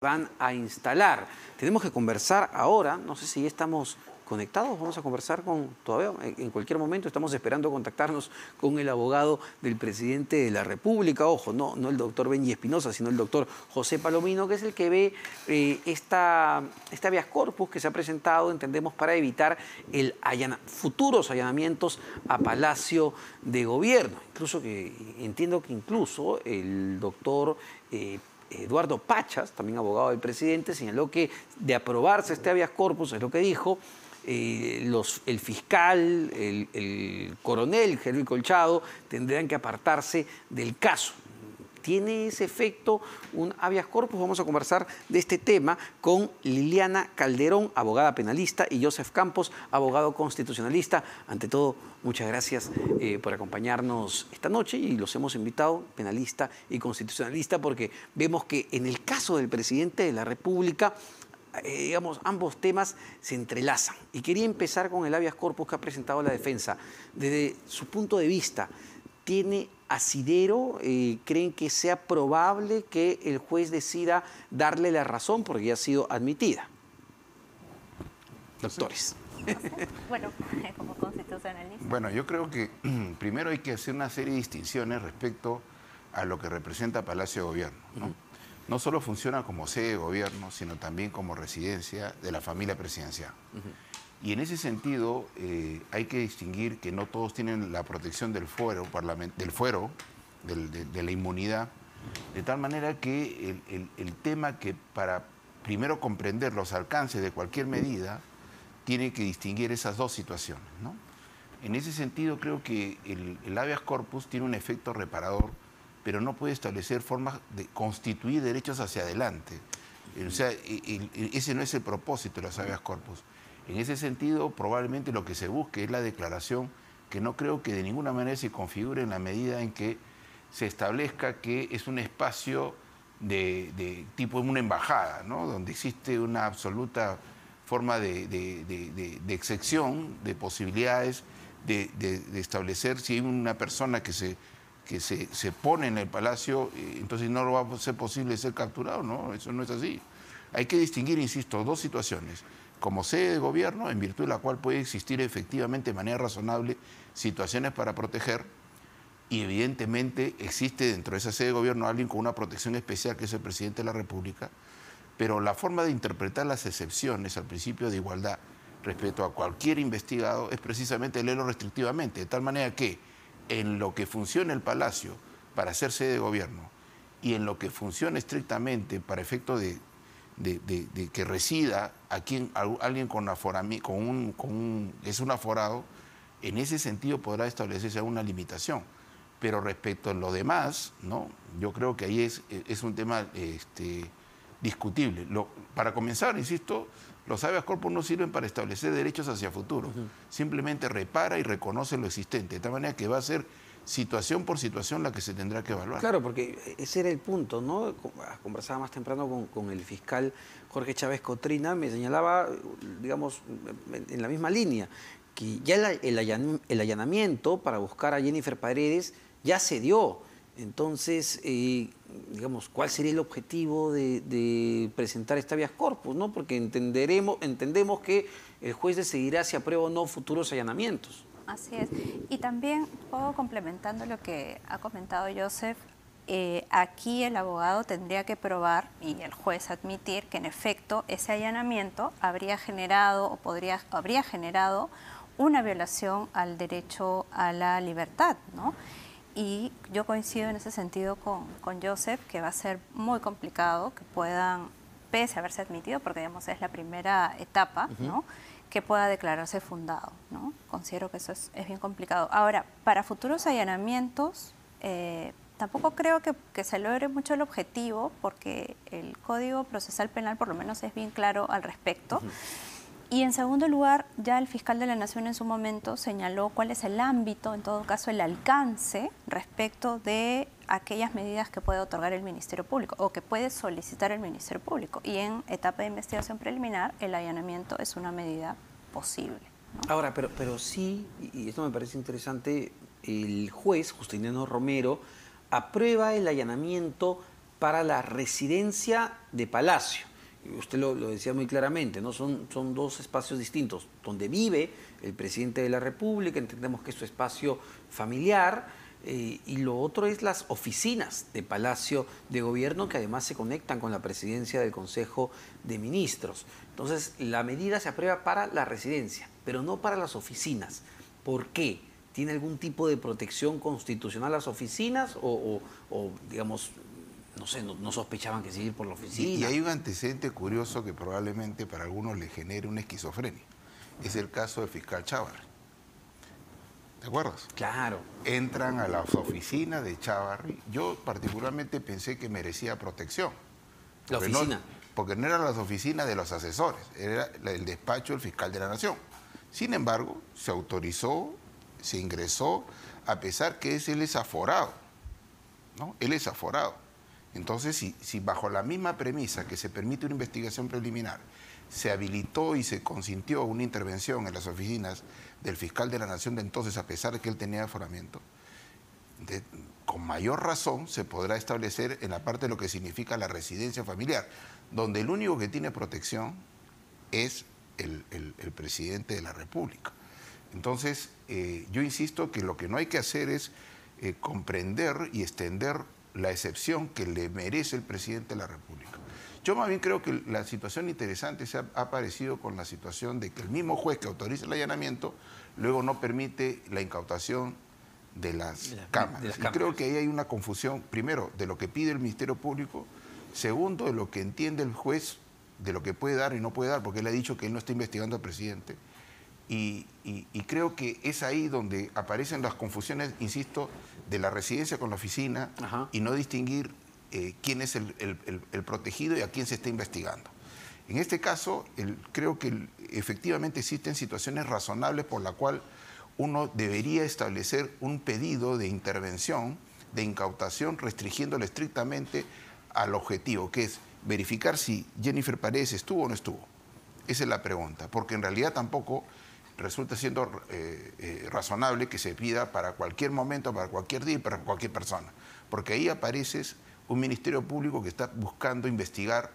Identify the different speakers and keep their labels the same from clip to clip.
Speaker 1: van a instalar. Tenemos que conversar ahora, no sé si ya estamos conectados, vamos a conversar todavía en cualquier momento, estamos esperando contactarnos con el abogado del presidente de la República, ojo, no el doctor Benji Espinosa, sino el doctor José Palomino, que es el que ve este habeas corpus que se ha presentado, entendemos, para evitar futuros allanamientos a Palacio de Gobierno. Entiendo que incluso el doctor Eduardo Pachas, también abogado del presidente, señaló que de aprobarse este habeas corpus, es lo que dijo, el fiscal, el coronel Henry Colchado tendrán que apartarse del caso. ¿Tiene ese efecto un habeas corpus? Vamos a conversar de este tema con Liliana Calderón, abogada penalista, y Joseph Campos, abogado constitucionalista. Ante todo, muchas gracias por acompañarnos esta noche, y los hemos invitado, penalista y constitucionalista, porque vemos que en el caso del presidente de la República, digamos, ambos temas se entrelazan. Y quería empezar con el habeas corpus que ha presentado la defensa. Desde su punto de vista, ¿tiene asidero? ¿Creen que sea probable que el juez decida darle la razón porque ya ha sido admitida? Doctores.
Speaker 2: Bueno, como constitucionalista.
Speaker 3: Bueno, yo creo que primero hay que hacer una serie de distinciones respecto a lo que representa Palacio de Gobierno, ¿no? No solo funciona como sede de gobierno, sino también como residencia de la familia presidencial. Y en ese sentido hay que distinguir que no todos tienen la protección del fuero, de la inmunidad, de tal manera que el tema que para primero comprender los alcances de cualquier medida tiene que distinguir esas dos situaciones, ¿no? En ese sentido creo que el habeas corpus tiene un efecto reparador, pero no puede establecer formas de constituir derechos hacia adelante. O sea, ese no es el propósito de los habeas corpus. En ese sentido, probablemente lo que se busque es la declaración, que no creo que de ninguna manera se configure en la medida en que se establezca que es un espacio de tipo una embajada, ¿no? Donde existe una absoluta forma de excepción, de posibilidades de establecer si hay una persona que se pone en el palacio, entonces no lo va a ser posible ser capturado, ¿no? Eso no es así. Hay que distinguir, insisto, dos situaciones. Como sede de gobierno, en virtud de la cual puede existir efectivamente de manera razonable situaciones para proteger, y evidentemente existe dentro de esa sede de gobierno alguien con una protección especial, que es el presidente de la República, pero la forma de interpretar las excepciones al principio de igualdad respecto a cualquier investigado es precisamente leerlo restrictivamente, de tal manera que en lo que funciona el Palacio para ser sede de gobierno y en lo que funciona estrictamente para efecto de que resida aquí alguien es un aforado, en ese sentido podrá establecerse alguna limitación. Pero respecto a lo demás, ¿no? Yo creo que ahí es un tema discutible. Para comenzar, insisto, los habeas corpus no sirven para establecer derechos hacia futuro. Simplemente repara y reconoce lo existente, de tal manera que va a ser situación por situación la que se tendrá que evaluar.
Speaker 1: Claro, porque ese era el punto, ¿no? Conversaba más temprano con el fiscal Jorge Chávez Cotrina, me señalaba, digamos, en la misma línea, que ya el allanamiento para buscar a Jennifer Paredes ya se dio. Entonces, digamos, ¿cuál sería el objetivo de presentar este habeas corpus, ¿no? Porque entendemos que el juez decidirá si aprueba o no futuros allanamientos.
Speaker 2: Así es. Y también, un poco complementando lo que ha comentado Joseph, aquí el abogado tendría que probar y el juez admitir que en efecto ese allanamiento habría generado una violación al derecho a la libertad, ¿no? Y yo coincido en ese sentido con Joseph, que va a ser muy complicado que puedan, pese a haberse admitido, porque digamos es la primera etapa, ¿no? Que pueda declararse fundado, ¿no? Considero que eso es bien complicado. Ahora, para futuros allanamientos, tampoco creo que se logre mucho el objetivo, porque el Código Procesal Penal por lo menos es bien claro al respecto. Y en segundo lugar, ya el fiscal de la Nación en su momento señaló cuál es el ámbito, en todo caso el alcance, respecto de aquellas medidas que puede otorgar el Ministerio Público o que puede solicitar el Ministerio Público. Y en etapa de investigación preliminar, el allanamiento es una medida posible, ¿no?
Speaker 1: Ahora, pero sí, y esto me parece interesante, el juez Justiniano Romero aprueba el allanamiento para la residencia de Palacio. Usted lo decía muy claramente, ¿no? Son dos espacios distintos, donde vive el presidente de la República, entendemos que es su espacio familiar, y lo otro es las oficinas de Palacio de Gobierno, que además se conectan con la presidencia del Consejo de Ministros. Entonces, la medida se aprueba para la residencia, pero no para las oficinas. ¿Por qué? ¿Tiene algún tipo de protección constitucional las oficinas o digamos, no sé, no sospechaban que seguir por la oficina?
Speaker 3: Y hay un antecedente curioso que probablemente para algunos le genere una esquizofrenia. Es el caso del fiscal Chávarri. ¿Te acuerdas?
Speaker 1: Claro.
Speaker 3: Entran a las oficinas de Chávarri. Yo particularmente pensé que merecía protección.
Speaker 1: ¿La oficina?
Speaker 3: Porque no eran las oficinas de los asesores, era el despacho del fiscal de la Nación. Sin embargo, se autorizó, se ingresó, a pesar que él es aforado, ¿no? Él es aforado. Entonces, si bajo la misma premisa que se permite una investigación preliminar, se habilitó y se consintió una intervención en las oficinas del fiscal de la Nación de entonces, a pesar de que él tenía aforamiento, con mayor razón se podrá establecer en la parte de lo que significa la residencia familiar, donde el único que tiene protección es el presidente de la República. Entonces, yo insisto que lo que no hay que hacer es comprender y extender la excepción que le merece el presidente de la República. Yo más bien creo que la situación interesante se ha aparecido con la situación de que el mismo juez que autoriza el allanamiento luego no permite la incautación de las cámaras. Y creo que ahí hay una confusión, primero, de lo que pide el Ministerio Público, segundo, de lo que entiende el juez, de lo que puede dar y no puede dar, porque él ha dicho que él no está investigando al presidente. Y creo que es ahí donde aparecen las confusiones, insisto, de la residencia con la oficina. Ajá. Y no distinguir quién es el protegido y a quién se está investigando. En este caso, creo que efectivamente existen situaciones razonables por la cual uno debería establecer un pedido de intervención, de incautación, restringiéndolo estrictamente al objetivo, que es verificar si Jennifer Paredes estuvo o no estuvo. Esa es la pregunta, porque en realidad tampoco resulta siendo razonable que se pida para cualquier momento, para cualquier día y para cualquier persona, porque ahí aparece un Ministerio Público que está buscando investigar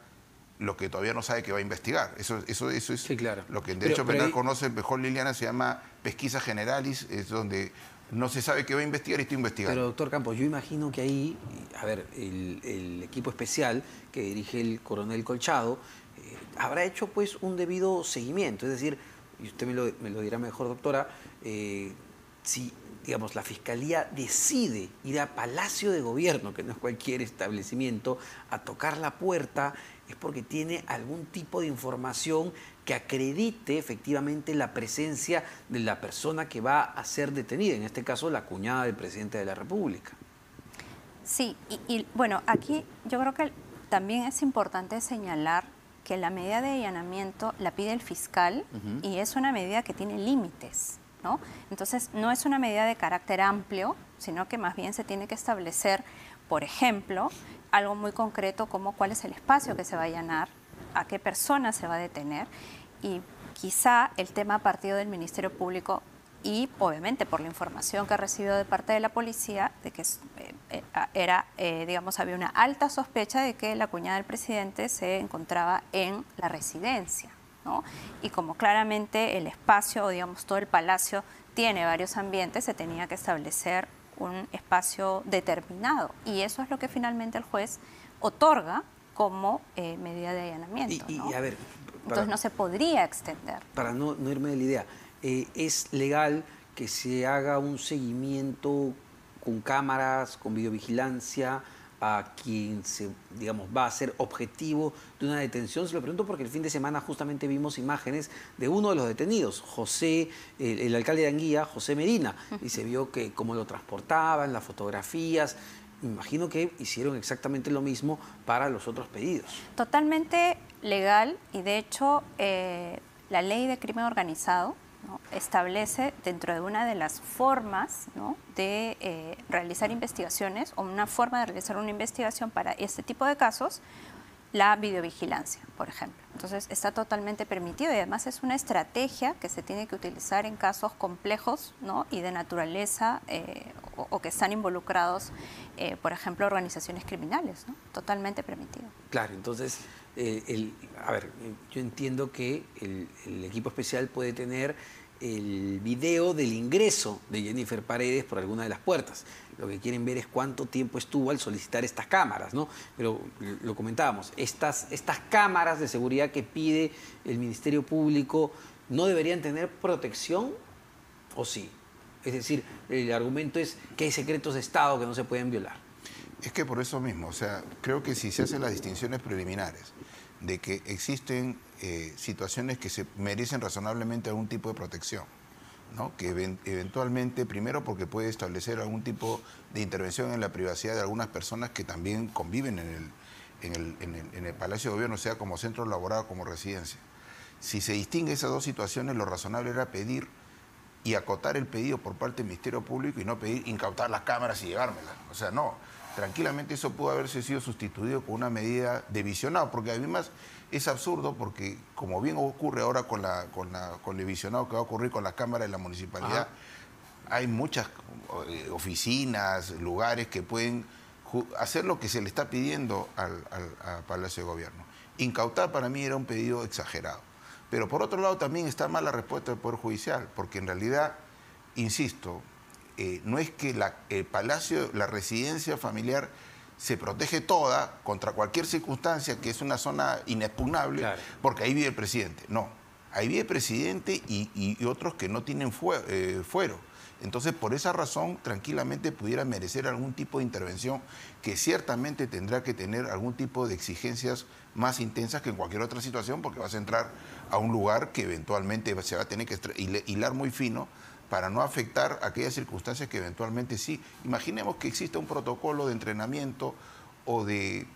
Speaker 3: lo que todavía no sabe que va a investigar. Eso es
Speaker 1: sí, claro.
Speaker 3: Lo que en Derecho Penal conoce mejor Liliana, se llama pesquisa generalis, es donde no se sabe qué va a investigar y está investigando.
Speaker 1: Pero, doctor Campos, yo imagino que ahí, a ver, el equipo especial que dirige el coronel Colchado habrá hecho pues un debido seguimiento, es decir, y usted me lo dirá mejor, doctora, si, digamos, la Fiscalía decide ir a Palacio de Gobierno, que no es cualquier establecimiento, a tocar la puerta, es porque tiene algún tipo de información que acredite efectivamente la presencia de la persona que va a ser detenida, en este caso la cuñada del presidente de la República.
Speaker 2: Sí, y bueno, aquí yo creo que también es importante señalar que la medida de allanamiento la pide el fiscal y es una medida que tiene límites, ¿no? Entonces, no es una medida de carácter amplio, sino que más bien se tiene que establecer, por ejemplo, algo muy concreto como cuál es el espacio que se va a allanar, a qué persona se va a detener y quizá el tema partido del Ministerio Público y obviamente por la información que ha recibido de parte de la policía de que digamos, había una alta sospecha de que la cuñada del presidente se encontraba en la residencia, ¿no? Y como claramente el espacio, o digamos todo el palacio, tiene varios ambientes, se tenía que establecer un espacio determinado. Y eso es lo que finalmente el juez otorga como medida de allanamiento, ¿no?
Speaker 1: A ver,
Speaker 2: entonces no se podría extender.
Speaker 1: Para no irme de la idea, ¿es legal que se haga un seguimiento con cámaras, con videovigilancia, a quien digamos, va a ser objetivo de una detención? Se lo pregunto porque el fin de semana justamente vimos imágenes de uno de los detenidos, José, el alcalde de Anguía, José Medina, y se vio que cómo lo transportaban, las fotografías. Me imagino que hicieron exactamente lo mismo para los otros pedidos.
Speaker 2: Totalmente legal y de hecho la ley de crimen organizado, ¿no?, establece dentro de una de las formas, ¿no?, de realizar investigaciones o una forma de realizar una investigación para este tipo de casos, la videovigilancia, por ejemplo. Entonces está totalmente permitido y además es una estrategia que se tiene que utilizar en casos complejos, ¿no?, y de naturaleza o que están involucrados, por ejemplo, organizaciones criminales, ¿no? Totalmente permitido.
Speaker 1: Claro, entonces, a ver, yo entiendo que el equipo especial puede tener el video del ingreso de Jennifer Paredes por alguna de las puertas. Lo que quieren ver es cuánto tiempo estuvo al solicitar estas cámaras, ¿no? Pero lo comentábamos, estas cámaras de seguridad que pide el Ministerio Público, ¿no deberían tener protección o sí? Es decir, el argumento es que hay secretos de Estado que no se pueden violar.
Speaker 3: Es que por eso mismo, o sea, creo que si se hacen las distinciones preliminares de que existen situaciones que se merecen razonablemente algún tipo de protección, ¿no? Que eventualmente, primero porque puede establecer algún tipo de intervención en la privacidad de algunas personas que también conviven en el Palacio de Gobierno, sea como centro laboral o como residencia. Si se distingue esas dos situaciones, lo razonable era pedir y acotar el pedido por parte del Ministerio Público y no pedir incautar las cámaras y llevármelas. O sea, no. Tranquilamente eso pudo haberse sido sustituido con una medida de visionado, porque además es absurdo porque, como bien ocurre ahora con el visionado que va a ocurrir con las cámaras de la municipalidad, hay muchas oficinas, lugares que pueden hacer lo que se le está pidiendo al Palacio de Gobierno. Incautar para mí era un pedido exagerado. Pero por otro lado también está mal la respuesta del Poder Judicial, porque en realidad, insisto, no es que el palacio, la residencia familiar se protege toda contra cualquier circunstancia, que es una zona inexpugnable, claro, porque ahí vive el presidente. No, ahí vive el presidente y otros que no tienen fuero. Entonces, por esa razón, tranquilamente pudiera merecer algún tipo de intervención que ciertamente tendrá que tener algún tipo de exigencias más intensas que en cualquier otra situación, porque vas a entrar a un lugar que eventualmente se va a tener que hilar muy fino para no afectar aquellas circunstancias que eventualmente sí. Imaginemos que existe un protocolo de entrenamiento o de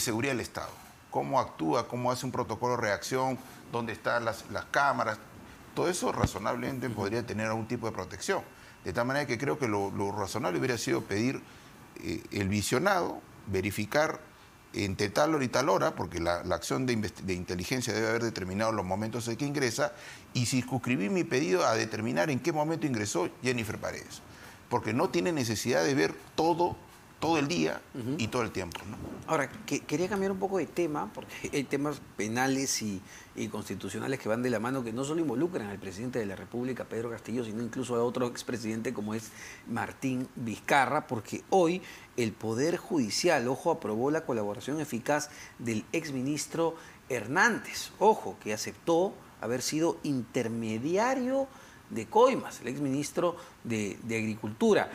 Speaker 3: seguridad del Estado. ¿Cómo actúa? ¿Cómo hace un protocolo de reacción? ¿Dónde están las cámaras? Todo eso razonablemente podría tener algún tipo de protección. De tal manera que creo que lo razonable hubiera sido pedir el visionado, verificar entre tal hora y tal hora, porque la acción de inteligencia debe haber determinado los momentos en que ingresa, y circunscribir mi pedido a determinar en qué momento ingresó Jennifer Paredes. Porque no tiene necesidad de ver todo el día y todo el tiempo, ¿no?
Speaker 1: Ahora, quería cambiar un poco de tema, porque hay temas penales y constitucionales que van de la mano, que no solo involucran al presidente de la República, Pedro Castillo, sino incluso a otro expresidente como es Martín Vizcarra, porque hoy el Poder Judicial, ojo, aprobó la colaboración eficaz del exministro Hernández, ojo, que aceptó haber sido intermediario de coimas, el exministro de Agricultura.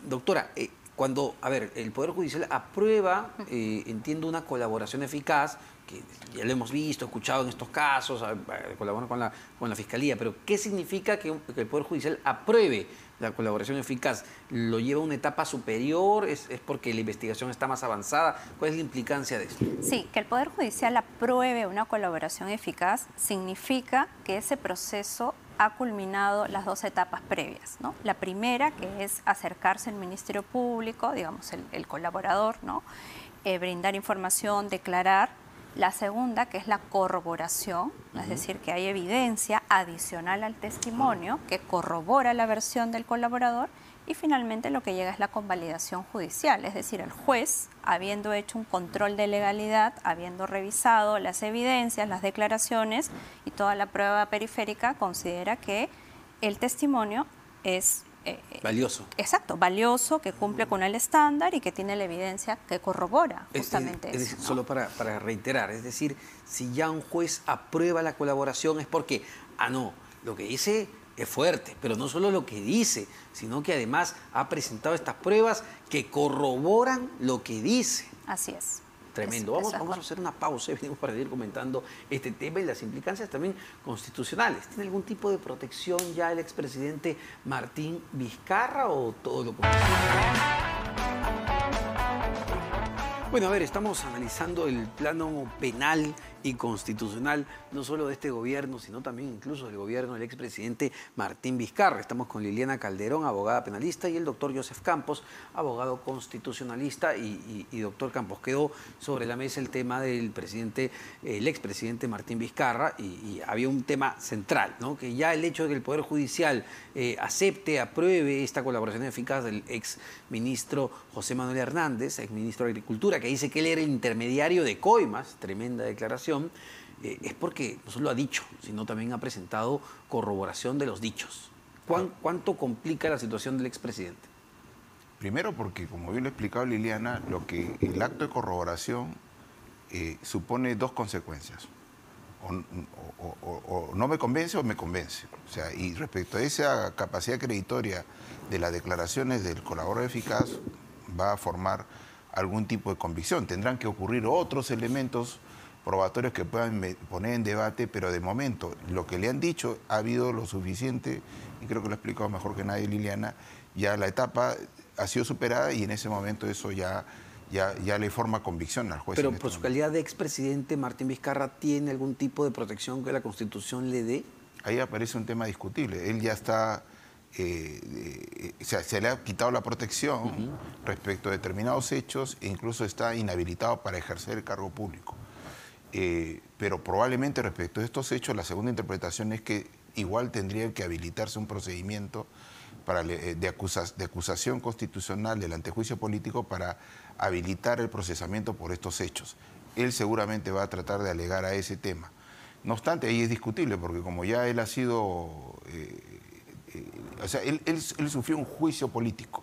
Speaker 1: Doctora, cuando, el Poder Judicial aprueba, entiendo, una colaboración eficaz, que ya lo hemos visto, escuchado en estos casos, colaboran con la Fiscalía, pero ¿qué significa que el Poder Judicial apruebe la colaboración eficaz? ¿Lo lleva a una etapa superior? ¿Es porque la investigación está más avanzada? ¿Cuál es la implicancia de esto?
Speaker 2: Sí, que el Poder Judicial apruebe una colaboración eficaz significa que ese proceso ha culminado las dos etapas previas, ¿no? La primera, que es acercarse al Ministerio Público, digamos, el colaborador, ¿no? Brindar información, declarar. La segunda, que es la corroboración, es decir, que hay evidencia adicional al testimonio que corrobora la versión del colaborador. Y finalmente lo que llega es la convalidación judicial, es decir, el juez, habiendo hecho un control de legalidad, habiendo revisado las evidencias, las declaraciones y toda la prueba periférica, considera que el testimonio es
Speaker 1: valioso.
Speaker 2: Exacto, valioso, que cumple con el estándar y que tiene la evidencia que corrobora justamente eso.
Speaker 1: Decir, ¿no? Solo para reiterar, es decir, si ya un juez aprueba la colaboración es porque, no, lo que dice es fuerte, pero no solo lo que dice, sino que además ha presentado estas pruebas que corroboran lo que dice.
Speaker 2: Así es.
Speaker 1: Tremendo. Vamos a hacer una pausa y venimos para seguir comentando este tema y las implicancias también constitucionales. ¿Tiene algún tipo de protección ya el expresidente Martín Vizcarra o todo lo contrario? Bueno, a ver, estamos analizando el plano penal y constitucional, no solo de este gobierno, sino también incluso del gobierno del expresidente Martín Vizcarra. Estamos con Liliana Calderón, abogada penalista, y el doctor Joseph Campos, abogado constitucionalista. Y doctor Campos, quedó sobre la mesa el tema del presidente, el expresidente Martín Vizcarra, y había un tema central, ¿no? Que ya el hecho de que el Poder Judicial acepte, apruebe esta colaboración eficaz del exministro José Manuel Hernández, exministro de Agricultura, que dice que él era el intermediario de coimas, tremenda declaración, es porque no solo ha dicho, sino también ha presentado corroboración de los dichos. ¿Cuánto complica la situación del expresidente?
Speaker 3: Primero porque, como bien lo ha explicado Liliana, el acto de corroboración supone dos consecuencias. O no me convence o me convence. O sea, y respecto a esa capacidad creditoria de las declaraciones del colaborador eficaz, va a formar algún tipo de convicción. Tendrán que ocurrir otros elementos probatorios que puedan poner en debate, pero de momento lo que le han dicho ha habido lo suficiente, y creo que lo ha explicado mejor que nadie Liliana, ya la etapa ha sido superada y en ese momento eso ya le forma convicción al juez.
Speaker 1: Pero por su calidad de expresidente, Martín Vizcarra, ¿tiene algún tipo de protección que la Constitución le dé?
Speaker 3: Ahí aparece un tema discutible. Él ya está, o sea, se le ha quitado la protección respecto a determinados hechos e incluso está inhabilitado para ejercer el cargo público. Pero probablemente respecto a estos hechos, la segunda interpretación es que igual tendría que habilitarse un procedimiento de acusación constitucional del antejuicio político para habilitar el procesamiento por estos hechos. Él seguramente va a tratar de alegar a ese tema. No obstante, ahí es discutible, porque como ya él ha sido... o sea, él sufrió un juicio político.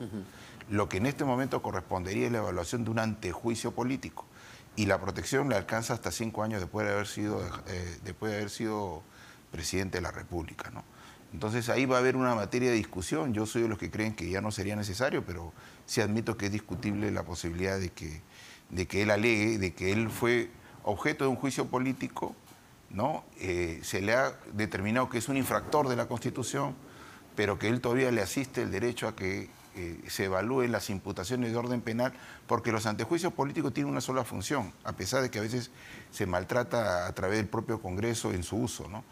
Speaker 3: Lo que en este momento correspondería es la evaluación de un antejuicio político. Y la protección le alcanza hasta 5 años después de haber sido presidente de la República, ¿no? Entonces ahí va a haber una materia de discusión. Yo soy de los que creen que ya no sería necesario, pero sí admito que es discutible la posibilidad de que él alegue de que él fue objeto de un juicio político, ¿no? Se le ha determinado que es un infractor de la Constitución, pero que él todavía le asiste el derecho a que se evalúen las imputaciones de orden penal, porque los antejuicios políticos tienen una sola función, a pesar de que a veces se maltrata a través del propio Congreso en su uso, ¿no?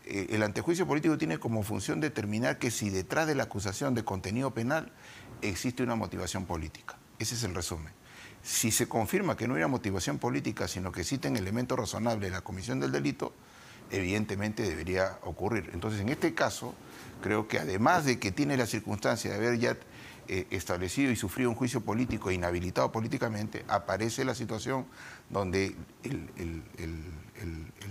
Speaker 3: El antejuicio político tiene como función determinar que si detrás de la acusación de contenido penal existe una motivación política. Ese es el resumen. Si se confirma que no hay una motivación política, sino que existen elementos razonables en la comisión del delito, evidentemente debería ocurrir. Entonces, en este caso, creo que además de que tiene la circunstancia de haber ya establecido y sufrido un juicio político e inhabilitado políticamente, aparece la situación donde el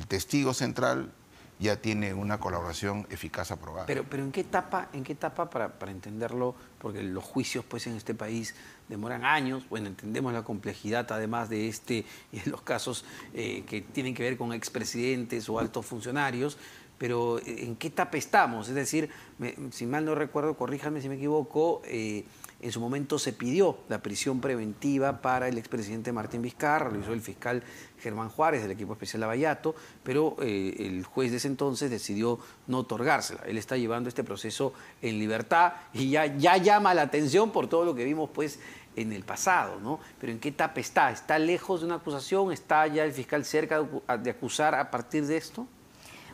Speaker 3: testigo central ya tiene una colaboración eficaz aprobada.
Speaker 1: Pero ¿en qué etapa para entenderlo? Porque los juicios pues en este país demoran años. Bueno, entendemos la complejidad además de y de los casos que tienen que ver con expresidentes o altos funcionarios, pero ¿en qué etapa estamos? Es decir, si mal no recuerdo, corríjame si me equivoco, en su momento se pidió la prisión preventiva para el expresidente Martín Vizcarra, lo hizo el fiscal Germán Juárez del equipo especial Lavallato, pero el juez de ese entonces decidió no otorgársela. Él está llevando este proceso en libertad y ya llama la atención por todo lo que vimos pues en el pasado, ¿no? Pero ¿en qué etapa está? ¿Está lejos de una acusación? ¿Está ya el fiscal cerca de acusar a partir de esto?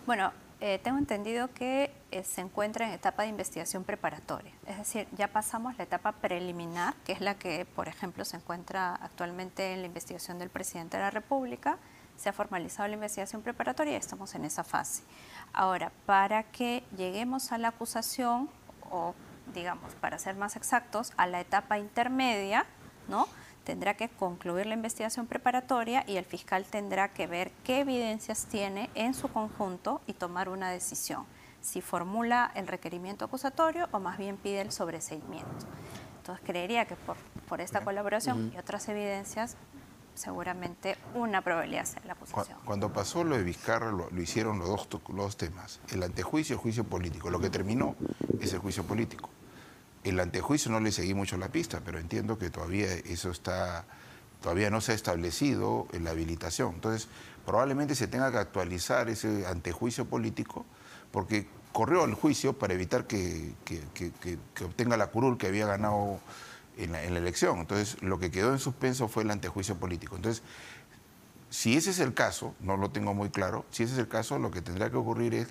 Speaker 2: Bueno, tengo entendido que se encuentra en etapa de investigación preparatoria. Es decir, ya pasamos la etapa preliminar, que es la que, por ejemplo, se encuentra actualmente en la investigación del presidente de la República. Se ha formalizado la investigación preparatoria y estamos en esa fase. Ahora, para que lleguemos a la acusación, o digamos, para ser más exactos, a la etapa intermedia, ¿no?, tendrá que concluir la investigación preparatoria y el fiscal tendrá que ver qué evidencias tiene en su conjunto y tomar una decisión, si formula el requerimiento acusatorio o más bien pide el sobreseimiento. Entonces creería que por esta colaboración y otras evidencias, seguramente una probabilidad sea la acusación.
Speaker 3: Cuando pasó lo de Vizcarra, lo hicieron los dos temas, el antejuicio y el juicio político. Lo que terminó es el juicio político. El antejuicio no le seguí mucho la pista, pero entiendo que todavía no se ha establecido en la habilitación. Entonces, probablemente se tenga que actualizar ese antejuicio político, porque corrió el juicio para evitar que obtenga la curul que había ganado en la elección. Entonces, lo que quedó en suspenso fue el antejuicio político. Entonces, si ese es el caso, no lo tengo muy claro, si ese es el caso, lo que tendrá que ocurrir es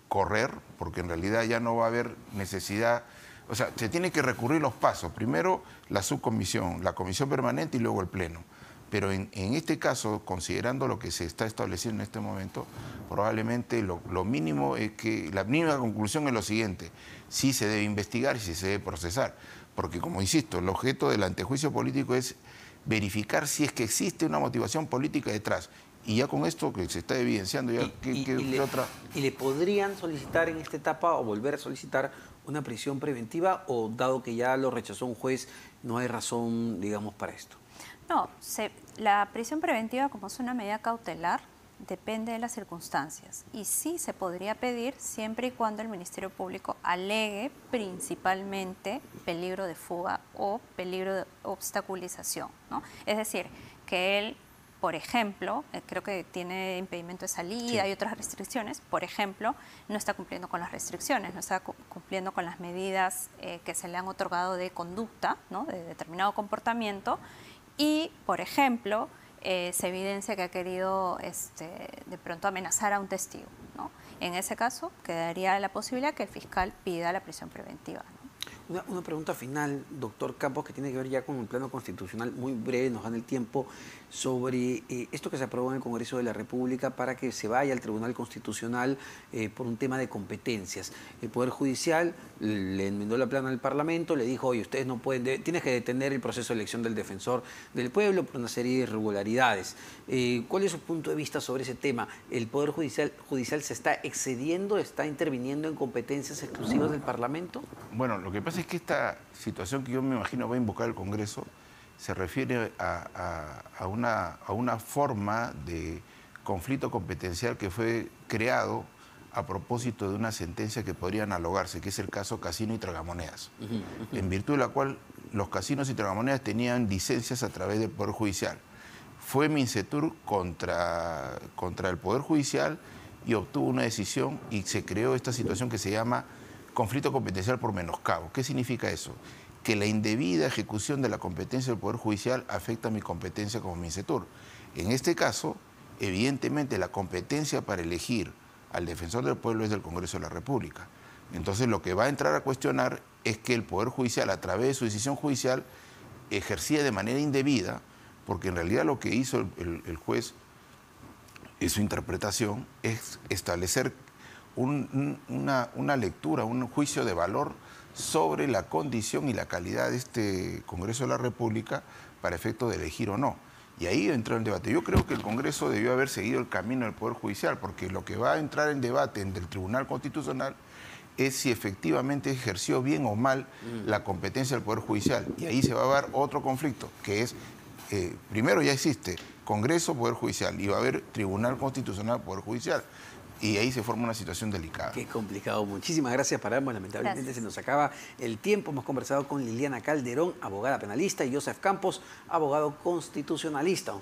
Speaker 3: correr, porque en realidad ya no va a haber necesidad, o sea, se tiene que recurrir los pasos. Primero la subcomisión, la comisión permanente y luego el pleno. Pero en este caso, considerando lo que se está estableciendo en este momento, probablemente lo mínimo es que, la mínima conclusión es lo siguiente: sí se debe investigar y sí se debe procesar. Porque, como insisto, el objeto del antejuicio político es verificar si es que existe una motivación política detrás. Y ya con esto que se está evidenciando, ya, ¿qué otra?
Speaker 1: ¿Y le podrían solicitar en esta etapa o volver a solicitar una prisión preventiva, o dado que ya lo rechazó un juez, no hay razón, digamos, para esto?
Speaker 2: No, la prisión preventiva, como es una medida cautelar, depende de las circunstancias. Y sí se podría pedir siempre y cuando el Ministerio Público alegue principalmente peligro de fuga o peligro de obstaculización, ¿no? Es decir, que él, por ejemplo, creo que tiene impedimento de salida y otras restricciones, por ejemplo, no está cumpliendo con las restricciones, no está cumpliendo con las medidas que se le han otorgado de conducta, ¿no? De determinado comportamiento, y, por ejemplo, se evidencia que ha querido de pronto amenazar a un testigo, ¿no? En ese caso, quedaría la posibilidad que el fiscal pida la prisión preventiva, ¿no?
Speaker 1: Una pregunta final, doctor Campos, que tiene que ver ya con el plano constitucional, muy breve, nos gana el tiempo, sobre esto que se aprobó en el Congreso de la República para que se vaya al Tribunal Constitucional por un tema de competencias. El Poder Judicial le enmendó la plana al Parlamento, le dijo: oye, ustedes no pueden, tienes que detener el proceso de elección del defensor del pueblo por una serie de irregularidades. ¿Cuál es su punto de vista sobre ese tema? ¿El Poder Judicial se está excediendo, está interviniendo en competencias exclusivas del Parlamento?
Speaker 3: Bueno, lo que pasa es que esta situación que yo me imagino va a invocar el Congreso se refiere a una forma de conflicto competencial que fue creado a propósito de una sentencia que podría analogarse, que es el caso Casino y Tragamonedas, en virtud de la cual los casinos y tragamonedas tenían licencias a través del Poder Judicial. Fue Mincetur contra el Poder Judicial y obtuvo una decisión y se creó esta situación que se llama conflicto competencial por menoscabo. ¿Qué significa eso? Que la indebida ejecución de la competencia del Poder Judicial afecta a mi competencia como Mincetur. En este caso, evidentemente, la competencia para elegir al defensor del pueblo es del Congreso de la República. Entonces, lo que va a entrar a cuestionar es que el Poder Judicial, a través de su decisión judicial, ejercía de manera indebida, porque en realidad lo que hizo el juez en su interpretación es establecer una lectura, un juicio de valor sobre la condición y la calidad de este Congreso de la República para efecto de elegir o no. Y ahí entró el debate. Yo creo que el Congreso debió haber seguido el camino del Poder Judicial, porque lo que va a entrar en debate del Tribunal Constitucional es si efectivamente ejerció bien o mal la competencia del Poder Judicial. Y ahí se va a dar otro conflicto, que es, primero ya existe Congreso, Poder Judicial, y va a haber Tribunal Constitucional, Poder Judicial. Y ahí se forma una situación delicada.
Speaker 1: Qué complicado. Muchísimas gracias para ambos. Lamentablemente se nos acaba el tiempo. Hemos conversado con Liliana Calderón, abogada penalista, y Joseph Campos, abogado constitucionalista.